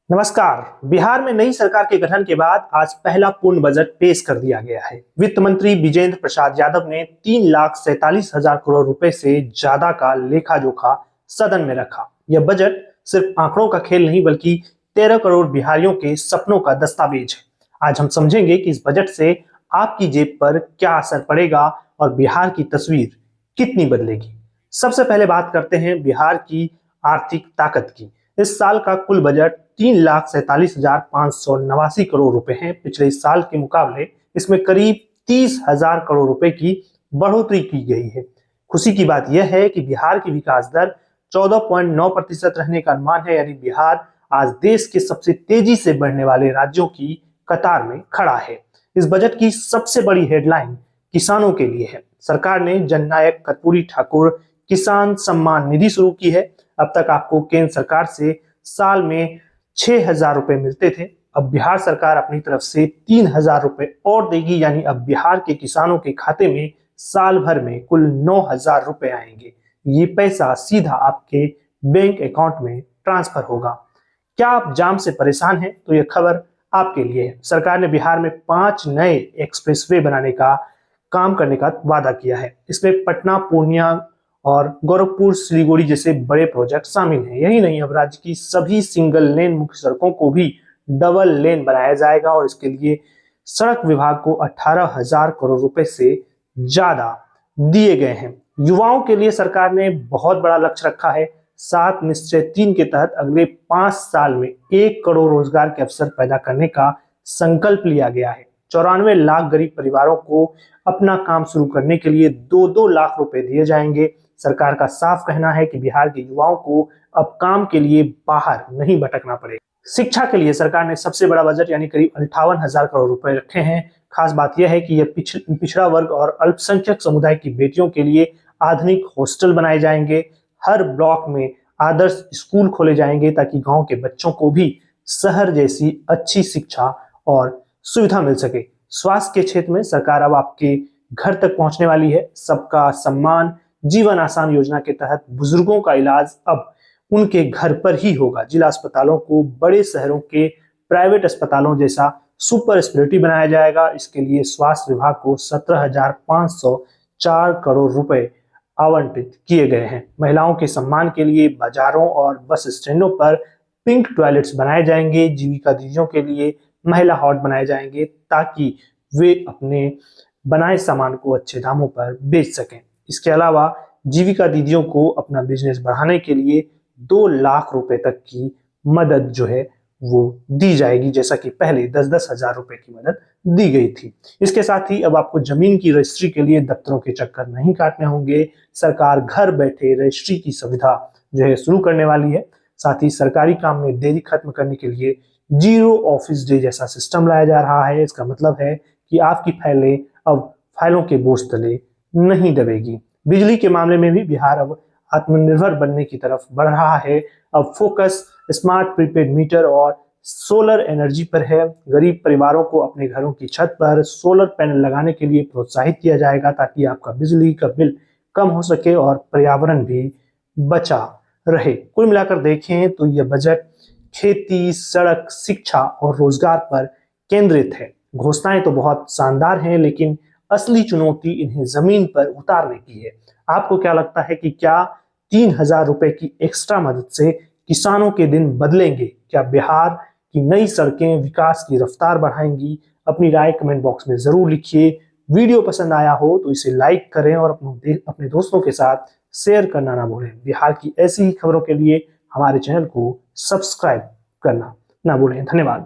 नमस्कार। बिहार में नई सरकार के गठन के बाद आज पहला पूर्ण बजट पेश कर दिया गया है। वित्त मंत्री विजेंद्र प्रसाद यादव ने 3,47,000 करोड़ रुपए से ज्यादा का लेखा जोखा सदन में रखा। यह बजट सिर्फ आंकड़ों का खेल नहीं बल्कि 13 करोड़ बिहारियों के सपनों का दस्तावेज है। आज हम समझेंगे कि इस बजट से आपकी जेब पर क्या असर पड़ेगा और बिहार की तस्वीर कितनी बदलेगी। सबसे पहले बात करते हैं बिहार की आर्थिक ताकत की। इस साल का कुल बजट 3,47,589 करोड़ रुपए हैं। पिछले साल के मुकाबले इसमें करीब 30,000 करोड़ रुपए की बढ़ोतरी की गई है। खुशी की बात यह है कि बिहार की विकास दर 14.9% रहने का अनुमान है, यानी बिहार आज देश के सबसे तेजी से बढ़ने वाले राज्यों की कतार में खड़ा है। इस बजट की सबसे बड़ी हेडलाइन किसानों के लिए है। सरकार ने जननायक कर्पूरी ठाकुर किसान सम्मान निधि शुरू की है। अब तक आपको केंद्र सरकार से साल में 6,000 रुपए मिलते थे। अब बिहार सरकार अपनी तरफ से 3,000 रुपए और देगी, यानी अब बिहार के किसानों के खाते में साल भर में कुल 9,000 रुपए आएंगे। ये पैसा सीधा आपके बैंक अकाउंट में ट्रांसफर होगा। क्या आप जाम से परेशान हैं? तो यह खबर आपके लिए है। सरकार ने बिहार में 5 नए एक्सप्रेसवे बनाने का काम करने का वादा किया है। इसमें पटना, पूर्णिया और गोरखपुर, सिलीगुड़ी जैसे बड़े प्रोजेक्ट शामिल हैं। यही नहीं, अब राज्य की सभी सिंगल लेन मुख्य सड़कों को भी डबल लेन बनाया जाएगा और इसके लिए सड़क विभाग को 18,000 करोड़ रुपए से ज्यादा दिए गए हैं। युवाओं के लिए सरकार ने बहुत बड़ा लक्ष्य रखा है। 7 निश्चय 3 के तहत अगले 5 साल में 1 करोड़ रोजगार के अवसर पैदा करने का संकल्प लिया गया है। 94 लाख गरीब परिवारों को अपना काम शुरू करने के लिए 2-2 लाख रुपए दिए जाएंगे। सरकार का साफ कहना है कि बिहार के युवाओं को अब काम के लिए बाहर नहीं भटकना पड़ेगा। शिक्षा के लिए सरकार ने सबसे बड़ा बजट यानी करीब 58,000 करोड़ रुपए रखे हैं। खास बात यह है कि यह पिछड़ा वर्ग और अल्पसंख्यक समुदाय की बेटियों के लिए आधुनिक हॉस्टल बनाए जाएंगे। हर ब्लॉक में आदर्श स्कूल खोले जाएंगे ताकि गांव के बच्चों को भी शहर जैसी अच्छी शिक्षा और सुविधा मिल सके। स्वास्थ्य के क्षेत्र में सरकार अब आपके घर तक पहुंचने वाली है। सबका सम्मान जीवन आसान योजना के तहत बुजुर्गों का इलाज अब उनके घर पर ही होगा। जिला अस्पतालों को बड़े शहरों के प्राइवेट अस्पतालों जैसा सुपर स्पेशलिटी बनाया जाएगा। इसके लिए स्वास्थ्य विभाग को 17,504 करोड़ रुपए आवंटित किए गए हैं। महिलाओं के सम्मान के लिए बाजारों और बस स्टैंडों पर पिंक टॉयलेट्स बनाए जाएंगे। जीविका दीदियों के लिए महिला हॉट बनाए जाएंगे ताकि वे अपने बनाए सामान को अच्छे दामों पर बेच सकें। इसके अलावा जीविका दीदियों को अपना बिजनेस बढ़ाने के लिए 2 लाख रुपए तक की मदद जो है वो दी जाएगी, जैसा कि पहले 10-10 हजार रुपए की मदद दी गई थी। इसके साथ ही अब आपको जमीन की रजिस्ट्री के लिए दफ्तरों के चक्कर नहीं काटने होंगे। सरकार घर बैठे रजिस्ट्री की सुविधा जो है शुरू करने वाली है। साथ ही सरकारी काम में देरी खत्म करने के लिए 0 ऑफिस डे जैसा सिस्टम लाया जा रहा है। इसका मतलब है कि आपकी फाइलें अब फाइलों के बोझ तले नहीं दबेगी। बिजली के मामले में भी बिहार अब आत्मनिर्भर बनने की तरफ बढ़ रहा है। अब फोकस स्मार्ट प्रीपेड मीटर और सोलर एनर्जी पर है। गरीब परिवारों को अपने घरों की छत पर सोलर पैनल लगाने के लिए प्रोत्साहित किया जाएगा ताकि आपका बिजली का बिल कम हो सके और पर्यावरण भी बचा रहे। कुल मिलाकर देखें तो यह बजट खेती, सड़क, शिक्षा और रोजगार पर केंद्रित है। घोषणाएं तो बहुत शानदार हैं, लेकिन असली चुनौती इन्हें जमीन पर उतारने की है। आपको क्या लगता है कि क्या 3,000 रुपए की एक्स्ट्रा मदद से किसानों के दिन बदलेंगे? क्या बिहार की नई सड़कें विकास की रफ्तार बढ़ाएंगी? अपनी राय कमेंट बॉक्स में जरूर लिखिए। वीडियो पसंद आया हो तो इसे लाइक करें और अपने दोस्तों के साथ शेयर करना ना भूलें। बिहार की ऐसी ही खबरों के लिए हमारे चैनल को सब्सक्राइब करना ना भूलें। धन्यवाद।